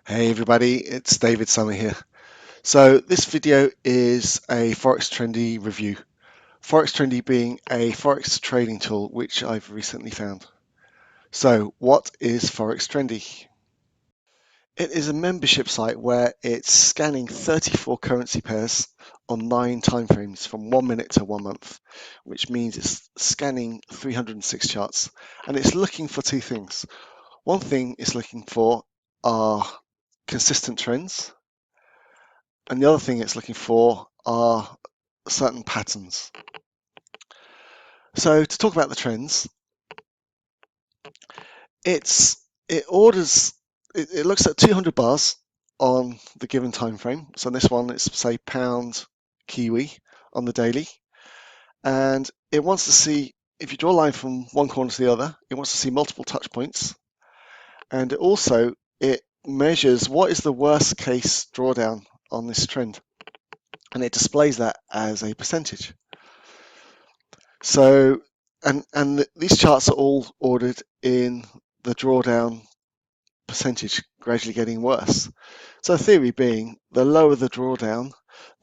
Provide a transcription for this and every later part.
Hey everybody, it's David Summer here. So this video is a Forex Trendy review. Forex Trendy being a Forex trading tool which I've recently found. So what is Forex Trendy? It is a membership site where it's scanning 34 currency pairs on 9 timeframes from 1 minute to 1 month, which means it's scanning 306 charts, and it's looking for two things. One thing it's looking for are consistent trends, and the other thing it's looking for are certain patterns. So to talk about the trends, it orders, it looks at 200 bars on the given time frame. So in this one, it's say pound Kiwi on the daily, and it wants to see, if you draw a line from one corner to the other, it wants to see multiple touch points, and it measures what is the worst case drawdown on this trend, and it displays that as a percentage. So, these charts are all ordered in the drawdown percentage gradually getting worse. So the theory being, the lower the drawdown,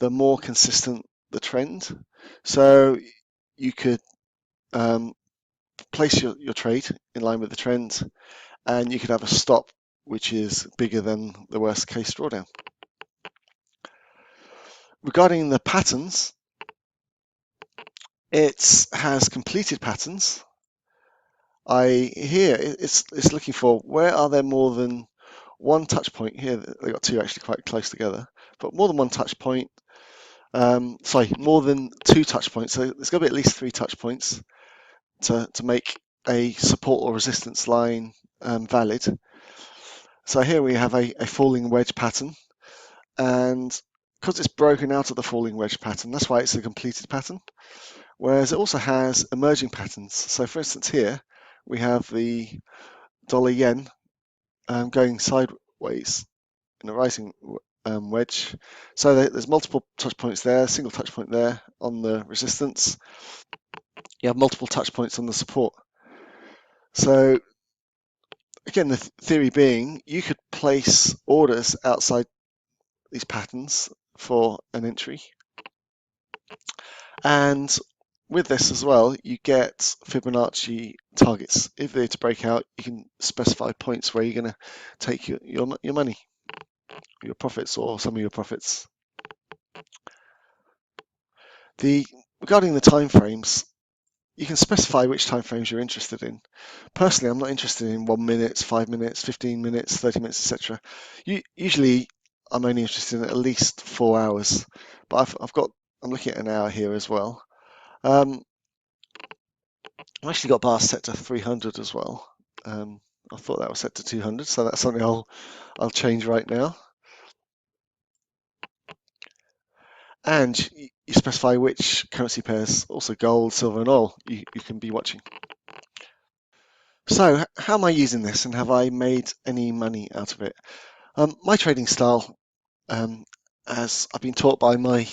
the more consistent the trend. So you could place your trade in line with the trend, and you could have a stop which is bigger than the worst case drawdown. Regarding the patterns, it has completed patterns. It's looking for, where are there more than one touch point here. They got two actually quite close together, but more than one touch point. More than two touch points. So there's got to be at least three touch points to make a support or resistance line valid. So here we have a falling wedge pattern, and because it's broken out of the falling wedge pattern, that's why it's a completed pattern. Whereas it also has emerging patterns. So for instance, here we have the dollar yen going sideways in a rising wedge. So there's multiple touch points there, single touch point there on the resistance. You have multiple touch points on the support. So again, the theory being, you could place orders outside these patterns for an entry. And with this as well, you get Fibonacci targets. If they're to break out, you can specify points where you're going to take your money, your profits, or some of your profits. Regarding the time frames, you can specify which time frames you're interested in. Personally, I'm not interested in 1 minute, 5 minutes, 15 minutes, 30 minutes, etc. Usually, I'm only interested in at least 4 hours, but I'm looking at an hour here as well. I've actually got bars set to 300 as well. I thought that was set to 200, so that's something I'll change right now. And you specify which currency pairs, also gold, silver, and oil, you can be watching. So how am I using this, and have I made any money out of it? My trading style, as I've been taught by my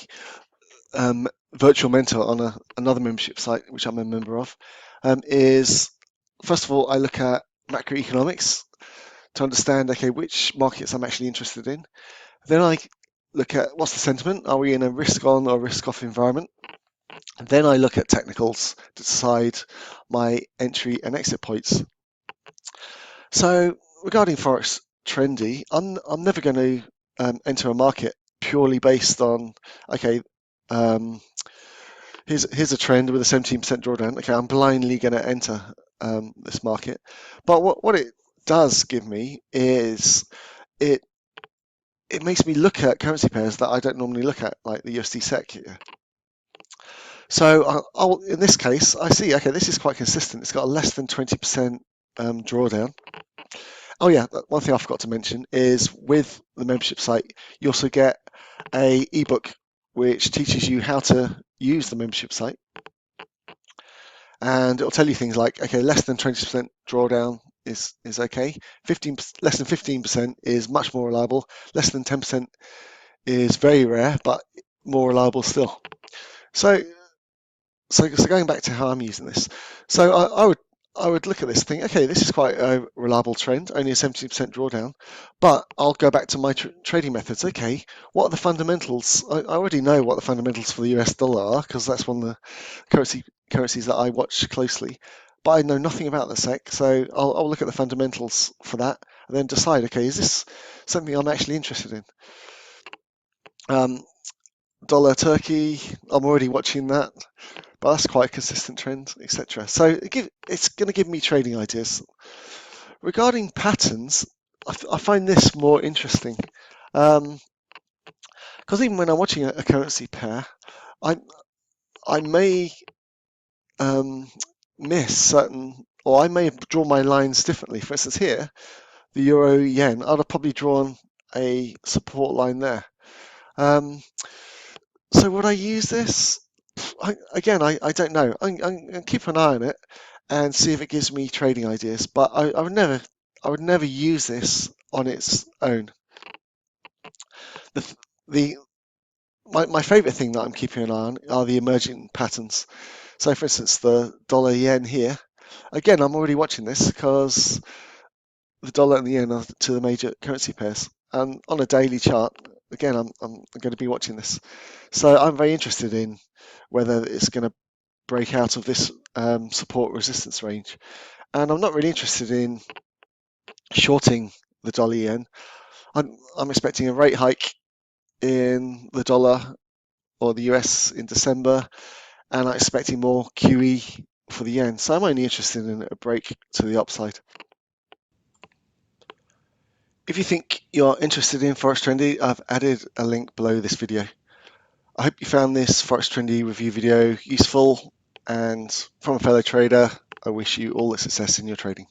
virtual mentor on another membership site, which I'm a member of, is, first of all, I look at macroeconomics to understand, okay, which markets I'm actually interested in. Then I look at what's the sentiment. Are we in a risk on or risk off environment? And then I look at technicals to decide my entry and exit points. So regarding Forex Trendy, I'm never going to enter a market purely based on, okay, here's a trend with a 17% drawdown. Okay, I'm blindly going to enter this market. But what it does give me is it makes me look at currency pairs that I don't normally look at, like the USD SEK here. So in this case, I see, okay, this is quite consistent. It's got a less than 20% drawdown. Oh yeah, one thing I forgot to mention is, with the membership site, you also get a ebook which teaches you how to use the membership site. And it'll tell you things like, okay, less than 20% drawdown is okay. Less than 15% is much more reliable. Less than 10% is very rare, but more reliable still. So going back to how I'm using this, so I would look at this and think, okay, this is quite a reliable trend, only a 70% drawdown, but I'll go back to my trading methods. Okay, what are the fundamentals? I already know what the fundamentals for the US dollar are because that's one of the currencies that I watch closely, but I know nothing about the SEC, so I'll look at the fundamentals for that and then decide, okay, is this something I'm actually interested in? Dollar Turkey, I'm already watching that, but that's quite a consistent trend, etc. So it's going to give me trading ideas. Regarding patterns, I find this more interesting because even when I'm watching a currency pair, I I may miss certain, or I may have drawn my lines differently. For instance, here, the euro yen, I'd have probably drawn a support line there. So would I use this? I don't know. I'm gonna keep an eye on it and see if it gives me trading ideas. But I would never use this on its own. The, the my favorite thing that I'm keeping an eye on are the emerging patterns. So, for instance, the dollar yen here. Again, I'm already watching this because the dollar and the yen are two of the major currency pairs. And on a daily chart, again, I'm going to be watching this. So I'm very interested in whether it's going to break out of this support resistance range. And I'm not really interested in shorting the dollar yen. I'm expecting a rate hike in the dollar or the US in December, and I'm expecting more QE for the yen. So I'm only interested in a break to the upside. If you think you're interested in Forex Trendy, I've added a link below this video. I hope you found this Forex Trendy review video useful, and from a fellow trader, I wish you all the success in your trading.